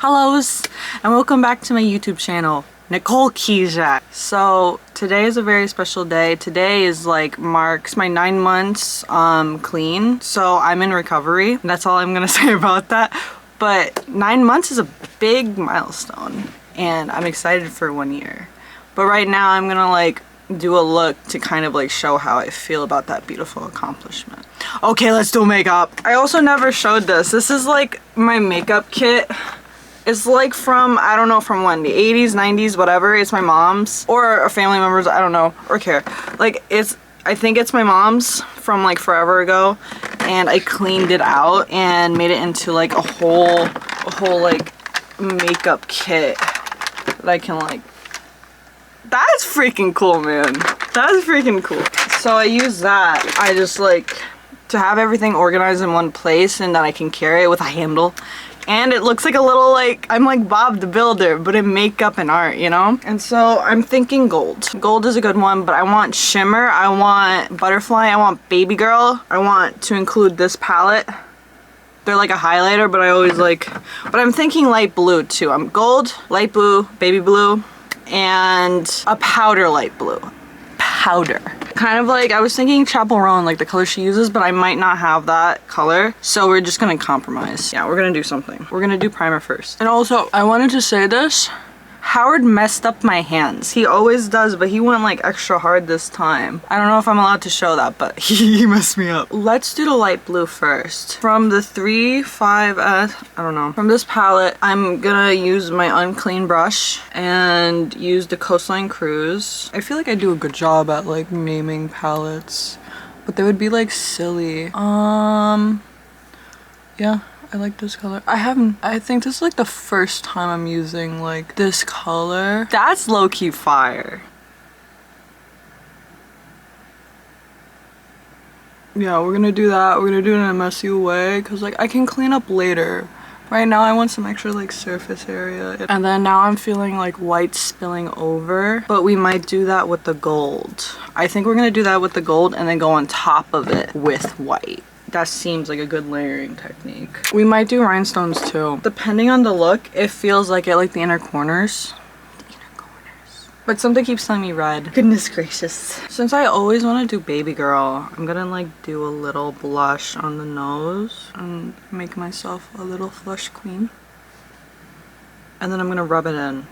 Hellos and welcome back to my YouTube channel, Nicole Kizak. So today is a very special day. Today is marks my 9 months clean. So I'm in recovery. That's all I'm gonna say about that. But 9 months is a big milestone and I'm excited for 1 year. But right now I'm gonna do a look to kind of show how I feel about that beautiful accomplishment. Okay, let's do makeup. I also never showed this. This is my makeup kit. It's from, I don't know from when, the 80s, 90s, whatever. It's my mom's or a family member's, I don't know, or care. I think it's my mom's from forever ago, and I cleaned it out and made it into a whole makeup kit that I can that's freaking cool, man. That's freaking cool. So I use that. I just to have everything organized in one place and that I can carry it with a handle. And it looks like a little I'm like Bob the Builder, but in makeup and art, you know? And so I'm thinking gold. Gold is a good one, but I want shimmer, I want butterfly, I want baby girl. I want to include this palette. They're a highlighter, but I always but I'm thinking light blue too. I'm gold, light blue, baby blue, and a powder light blue. Powder. Kind of I was thinking Chapel Roan, the color she uses, but I might not have that color. So we're just gonna compromise. Yeah, we're gonna do something. We're gonna do primer first. And also, I wanted to say this. Howard messed up my hands. He always does, but he went extra hard this time. I don't know if I'm allowed to show that, but he messed me up. Let's do the light blue first. From the 3-5S, I don't know. From this palette, I'm gonna use my unclean brush and use the Coastline Cruise. I feel I do a good job at naming palettes, but they would be silly. Yeah. I like this color. I think this is the first time I'm using this color. That's low-key fire. Yeah, we're gonna do that. We're gonna do it in a messy way because I can clean up later. Right now I want some extra surface area. And then now I'm feeling white spilling over, but we might do that with the gold. I think we're gonna do that with the gold and then go on top of it with white. That seems like a good layering technique. We might do rhinestones too. Depending on the look, it feels like the inner corners. The inner corners. But something keeps telling me red. Goodness gracious. Since I always want to do baby girl, I'm gonna do a little blush on the nose and make myself a little flush queen. And then I'm gonna rub it in.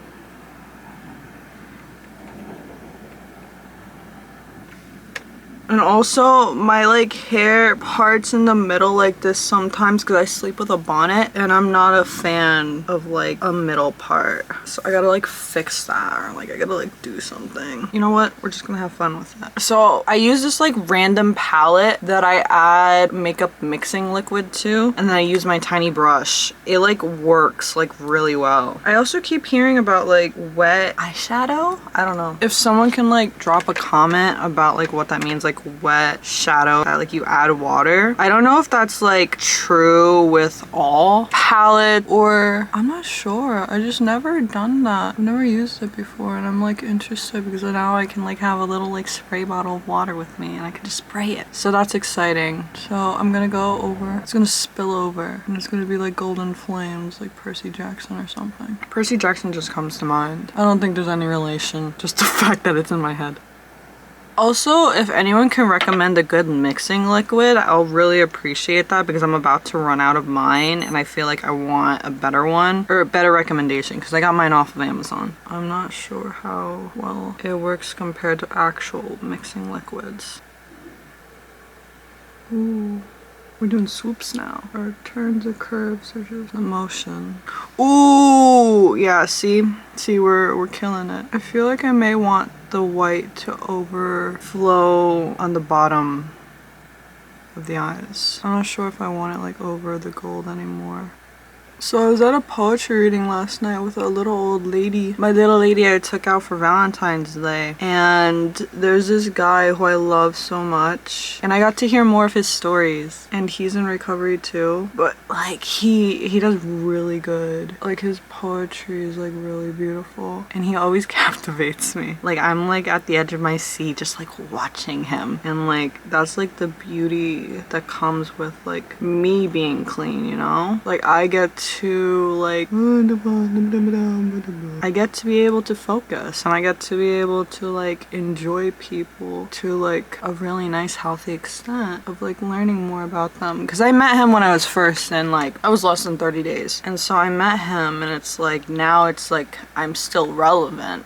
And also my hair parts in the middle this sometimes because I sleep with a bonnet and I'm not a fan of a middle part. So I gotta fix that, or I gotta do something. You know what? We're just gonna have fun with that. So I use this random palette that I add makeup mixing liquid to, and then I use my tiny brush. It works really well. I also keep hearing about wet eyeshadow. I don't know. If someone can drop a comment about what that means, wet shadow that you add water. I don't know if that's true with all palette, or I'm not sure. I just never done that. I've never used it before, and I'm interested because now I can have a little spray bottle of water with me and I can just spray it. So that's exciting. So I'm gonna go over. It's gonna spill over and it's gonna be golden flames like Percy Jackson or something. Percy Jackson just comes to mind. I don't think there's any relation, just the fact that it's in my head. Also, if anyone can recommend a good mixing liquid, I'll really appreciate that because I'm about to run out of mine and I feel I want a better one, or a better recommendation, because I got mine off of Amazon. I'm not sure how well it works compared to actual mixing liquids. Ooh. We're doing swoops now. Or turns or curves or just the motion. Ooh, yeah, see, we're killing it. I feel I may want the white to overflow on the bottom of the eyes. I'm not sure if I want it over the gold anymore. So I was at a poetry reading last night with a little old lady. My little lady I took out for Valentine's Day. And there's this guy who I love so much. And I got to hear more of his stories. And he's in recovery too. But he does really good. His poetry is really beautiful. And he always captivates me. I'm at the edge of my seat just watching him. And that's the beauty that comes with me being clean, you know? I get to like I get to be able to focus, and I get to be able to like enjoy people to like a really nice healthy extent of like learning more about them. Because I met him when I was first, and like I was less than 30 days, and so I met him, and it's like now it's like I'm still relevant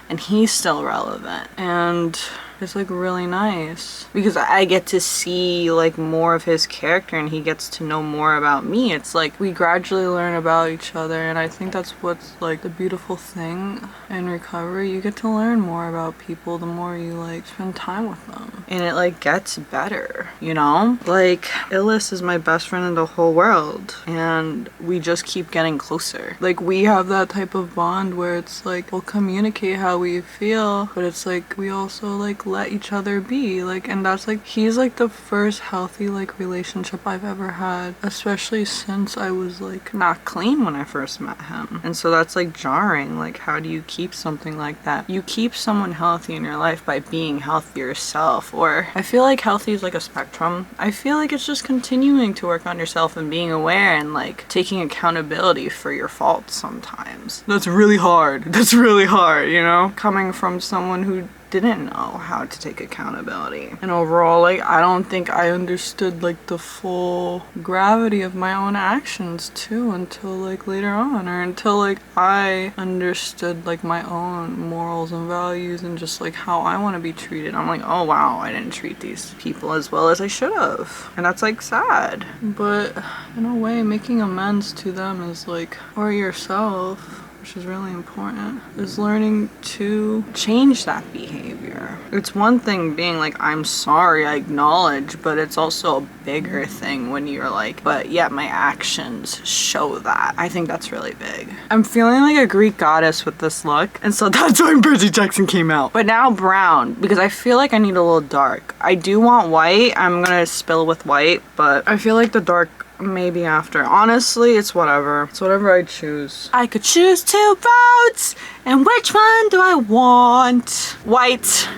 and he's still relevant, and it's like really nice because I get to see like more of his character and he gets to know more about me. It's like we gradually learn about each other, and I think that's what's like the beautiful thing in recovery. You get to learn more about people the more you like spend time with them, and it like gets better, you know? Like Illis is my best friend in the whole world, and we just keep getting closer. Like we have that type of bond where it's like we'll communicate how we feel, but it's like we also like let each other be, like, and that's like he's like the first healthy like relationship I've ever had, especially since I was like not clean when I first met him. And so that's like jarring. Like, how do you keep something like that? You keep someone healthy in your life by being healthy yourself. Or I feel like healthy is like a spectrum. I feel like it's just continuing to work on yourself and being aware and like taking accountability for your faults sometimes. That's really hard. That's really hard, you know? Coming from someone who didn't know how to take accountability. And overall, like, I don't think I understood like the full gravity of my own actions too until like later on, or until like I understood like my own morals and values and just like how I want to be treated. I'm like, oh wow, I didn't treat these people as well as I should have. And that's like sad. But in a way, making amends to them is like, or yourself, which is really important, is learning to change that behavior. It's one thing being like, I'm sorry, I acknowledge, but it's also a bigger thing when you're like, but yet my actions show that. I think that's really big. I'm feeling like a Greek goddess with this look, and so that's why Percy Jackson came out. But now brown, because I feel like I need a little dark. I do want white. I'm gonna spill with white, but I feel like the dark maybe after. Honestly, it's whatever. It's whatever I choose. I could choose 2 votes, and which one do I want? White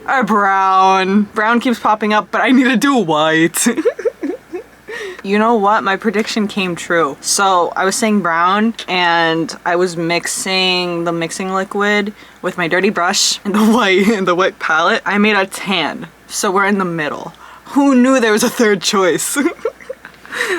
or brown? Brown keeps popping up, but I need to do white. You know what? My prediction came true. So I was saying brown, and I was mixing the mixing liquid with my dirty brush and the white palette. I made a tan. So we're in the middle. Who knew there was a third choice?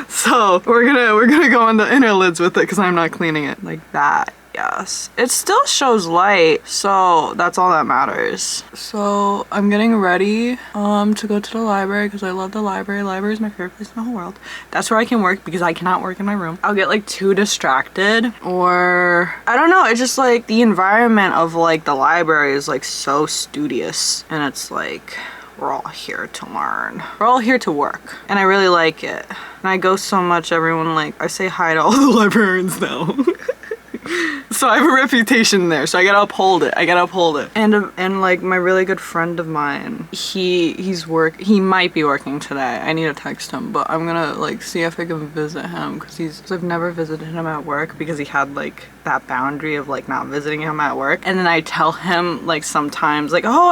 So we're gonna go on the inner lids with it because I'm not cleaning it like that. Yes, it still shows light, so that's all that matters. So I'm getting ready to go to the library because I love the library. Library is my favorite place in the whole world. That's where I can work because I cannot work in my room. I'll get like too distracted, or I don't know, it's just like the environment of like the library is like so studious, and it's like we're all here to learn. We're all here to work, and I really like it. And I go so much, everyone like, I say hi to all the librarians now. So I have a reputation there, so I gotta uphold it. I gotta uphold it. And like my really good friend of mine, he might be working today. I need to text him, but I'm gonna like see if I can visit him because I've never visited him at work because he had like that boundary of like not visiting him at work. And then I tell him like sometimes like, oh,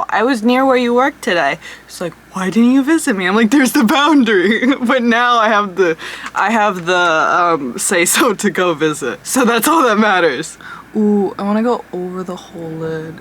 I was near where you work today. It's like, why didn't you visit me? I'm like, there's the boundary. But now I have the say so to go visit. So that's all that matters. Ooh, I want to go over the whole lid.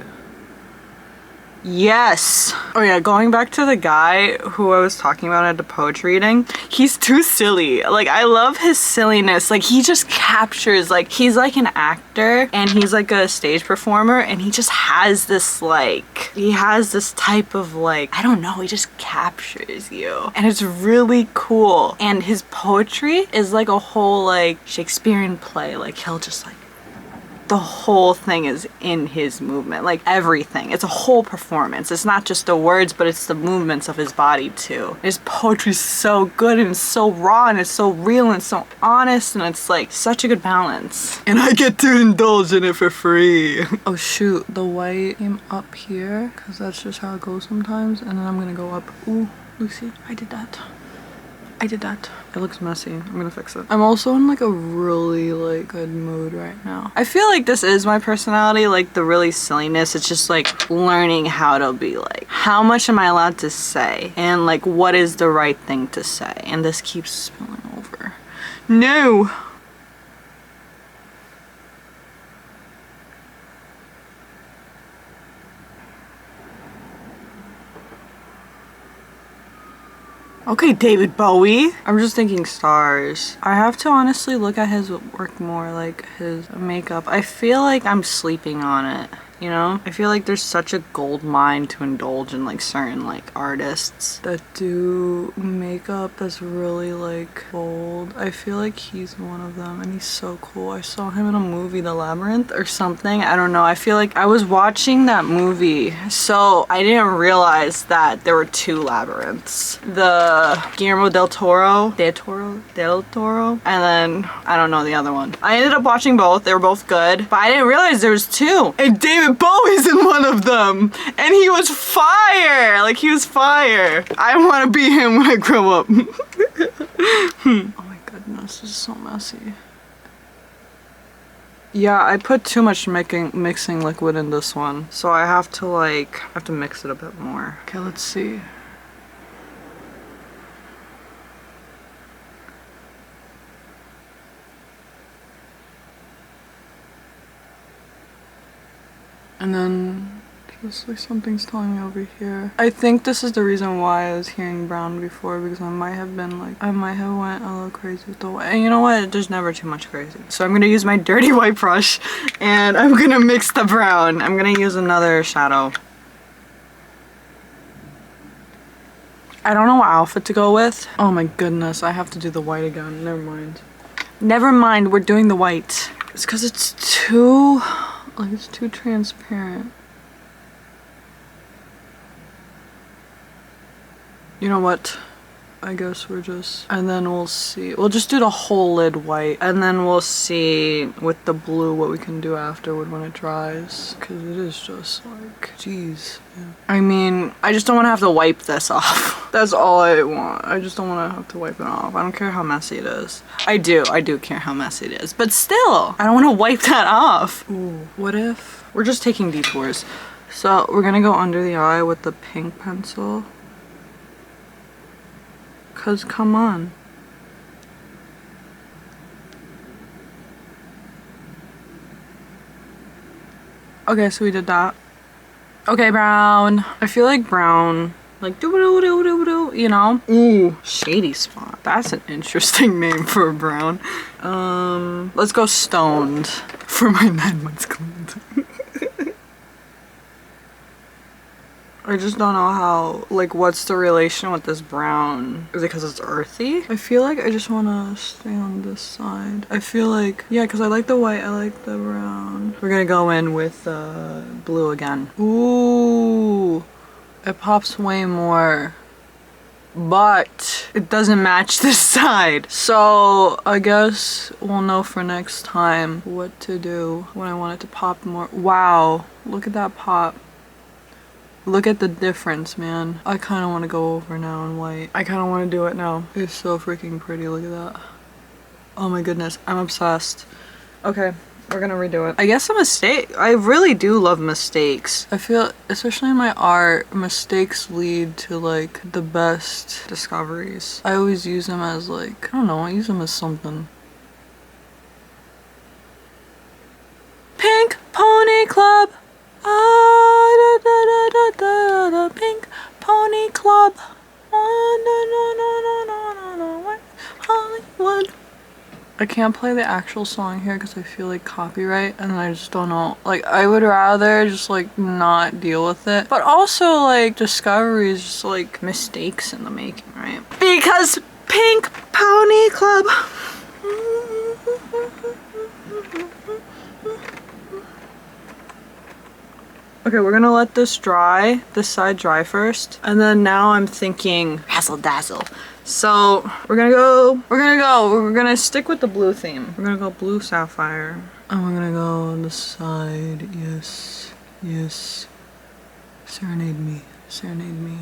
Yes. Oh yeah, going back to the guy who I was talking about at the poetry reading, he's too silly. Like, I love his silliness. Like, he just captures, like, he's like an actor and he's like a stage performer, and he just has this like, he has this type of like, I don't know, he just captures you. And it's really cool. And his poetry is like a whole like Shakespearean play. Like, he'll just like, the whole thing is in his movement, like everything. It's a whole performance. It's not just the words, but it's the movements of his body too. His poetry's so good and it's so raw and it's so real and so honest, and it's like such a good balance. And I get to indulge in it for free. Oh shoot, the white came up here because that's just how it goes sometimes, and then I'm gonna go up. Ooh, Lucy, I did that. It looks messy. I'm gonna fix it. I'm also in like a really like good mood right now. I feel like this is my personality, like the really silliness. It's just like learning how to be like, how much am I allowed to say? And like, what is the right thing to say? And this keeps spilling over. No. Okay, David Bowie. I'm just thinking stars. I have to honestly look at his work more, like his makeup. I feel like I'm sleeping on it, you know? I feel like there's such a gold mine to indulge in like certain like artists that do makeup that's really like bold. I feel like he's one of them and he's so cool. I saw him in a movie, The Labyrinth or something. I don't know. I feel like I was watching that movie, so I didn't realize that there were two labyrinths. The Guillermo del Toro, and then I don't know the other one. I ended up watching both. They were both good, but I didn't realize there was two. And David Bowie's in one of them, and he was fire. Like he was fire. I want to be him when I grow up. Oh my goodness, this is so messy. Yeah, I put too much mixing liquid in this one, so I have to mix it a bit more. Okay, let's see. And then there's like something's telling me over here. I think this is the reason why I was hearing brown before, because I might have went a little crazy with the white. And you know what? There's never too much crazy. So I'm gonna use my dirty white brush and I'm gonna mix the brown. I'm gonna use another shadow. I don't know what outfit to go with. Oh my goodness, I have to do the white again. Never mind. Never mind, we're doing the white. It's because it's too transparent. You know what? I guess and then we'll see. We'll just do the whole lid white, and then we'll see with the blue what we can do afterward when it dries. Cause it is just like, geez. Yeah. I mean, I just don't want to have to wipe this off. That's all I want. I just don't want to have to wipe it off. I don't care how messy it is. I do care how messy it is, but still, I don't want to wipe that off. Ooh, what if? We're just taking detours. So we're gonna go under the eye with the pink pencil. Cause come on. Okay, so we did that. Okay, brown. I feel like brown, like doo-doo-doo-doo-doo, you know? Ooh, shady spot. That's an interesting name for a brown. Let's go stoned for my 9 months cleaned. I just don't know how, like, what's the relation with this brown? Is it because it's earthy? I feel like I just want to stay on this side. I feel like, yeah, because I like the white, I like the brown. We're gonna go in with blue again. Ooh, it pops way more, but it doesn't match this side. So I guess we'll know for next time what to do when I want it to pop more. Wow, look at that pop. Look at the difference, man. I kind of want to go over now in white. I kind of want to do it now. It's so freaking pretty. Look at that. Oh my goodness. I'm obsessed. Okay, we're gonna redo it. I guess a mistake. I really do love mistakes. I feel, especially in my art, mistakes lead to like the best discoveries. I always use them as like, I don't know, I use them as something. Pink Pony Club. Ah, da, da, da, da, da, Pink Pony Club. Ah, no, no, no, no, no, no, no, Hollywood. I can't play the actual song here because I feel like copyright, and I just don't know. Like, I would rather just like not deal with it. But also, like, discovery is just like mistakes in the making, right? Because Pink Pony Club. Okay, we're gonna let this dry, this side dry first. And then now I'm thinking razzle dazzle. So we're gonna stick with the blue theme. We're gonna go blue sapphire. And we're gonna go on the side, yes, yes. Serenade me, serenade me.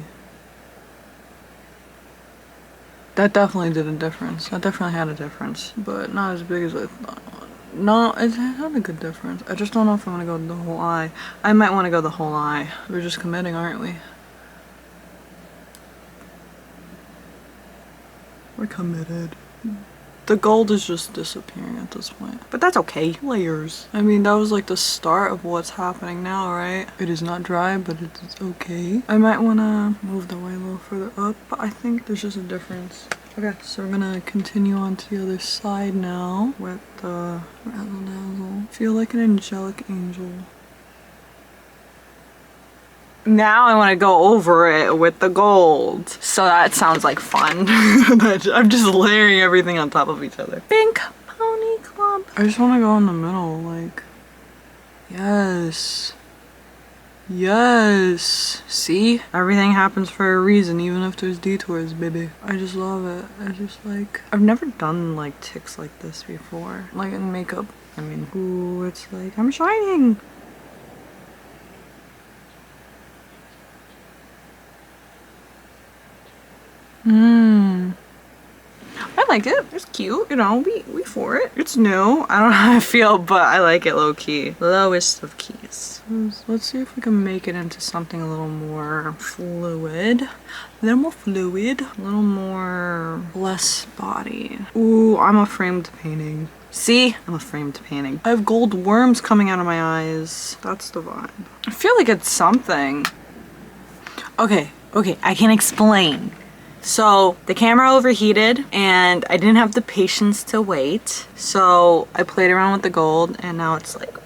That definitely did a difference. That definitely had a difference, but not as big as I thought. No, it had a good difference. I just don't know if I'm gonna go the whole eye. I might want to go the whole eye. We're just committing, aren't we? We're committed. The gold is just disappearing at this point. But that's okay. Layers. I mean, that was like the start of what's happening now, right? It is not dry, but it's okay. I might want to move the white a little further up, but I think there's just a difference. Okay, so we're gonna continue on to the other side now with the razzle dazzle. Feel like an angelic angel. Now I want to go over it with the gold. So that sounds like fun. I'm just layering everything on top of each other. Pink pony clump. I just want to go in the middle, like, yes. Yes. See? Everything happens for a reason, even if there's detours, baby. I just love it. I just like, I've never done like ticks like this before. Like in makeup. I mean, ooh, it's like, I'm shining. I like it. It's cute, you know, we for it. It's new. I don't know how I feel, but I like it low key. Lowest of keys. Let's see if we can make it into something a little more fluid. A little more fluid. A little more less body. Ooh, I'm a framed painting. See? I'm a framed painting. I have gold worms coming out of my eyes. That's the vibe. I feel like it's something. Okay, I can explain. So the camera overheated and I didn't have the patience to wait. So I played around with the gold and now it's like,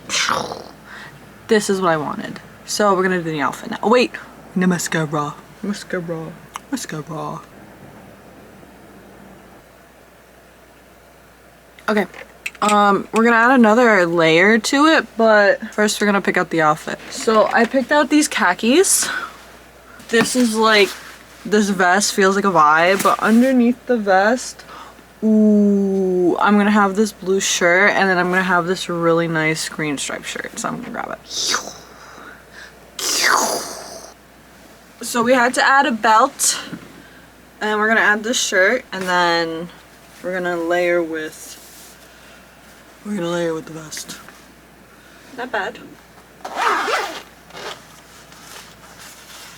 this is what I wanted. So we're gonna do the outfit now. Oh, wait, the mascara. Mascara. Okay, we're gonna add another layer to it, but first we're gonna pick out the outfit. So I picked out these khakis. This is like, this vest feels like a vibe, but underneath the vest, ooh, I'm gonna have this blue shirt and then I'm gonna have this really nice green striped shirt. So I'm gonna grab it. So we had to add a belt and we're gonna add this shirt and then we're gonna layer with the vest. Not bad.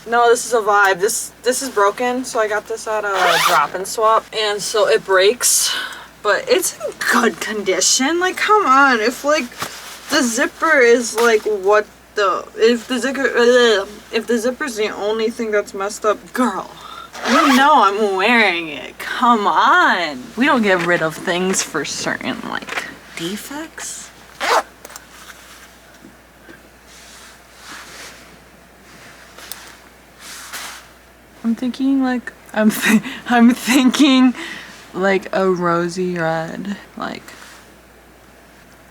No, this is a vibe. This is broken, so I got this at a drop and swap, and so it breaks, but it's in good condition. Like, come on, if like the zipper is like what the if the zipper's the only thing that's messed up, girl, you know I'm wearing it. Come on, we don't get rid of things for certain like defects. I'm thinking like, I'm thinking like a rosy red, like,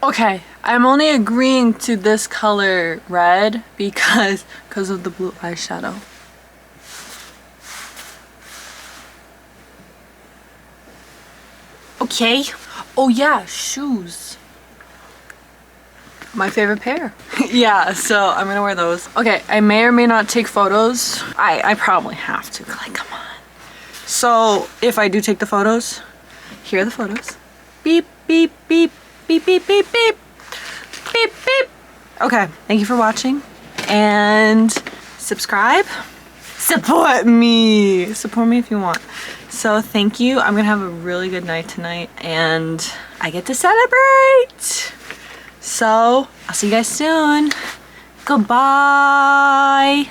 okay, I'm only agreeing to this color red because of the blue eyeshadow. Okay. Oh yeah, shoes. My favorite pair. Yeah, so I'm gonna wear those. Okay, I may or may not take photos. I probably have to, like, come on. So if I do take the photos, here are the photos. Beep, beep, beep, beep, beep, beep, beep, beep, beep. Okay, thank you for watching and subscribe. Support me if you want. So thank you. I'm gonna have a really good night tonight and I get to celebrate. So, I'll see you guys soon. Goodbye.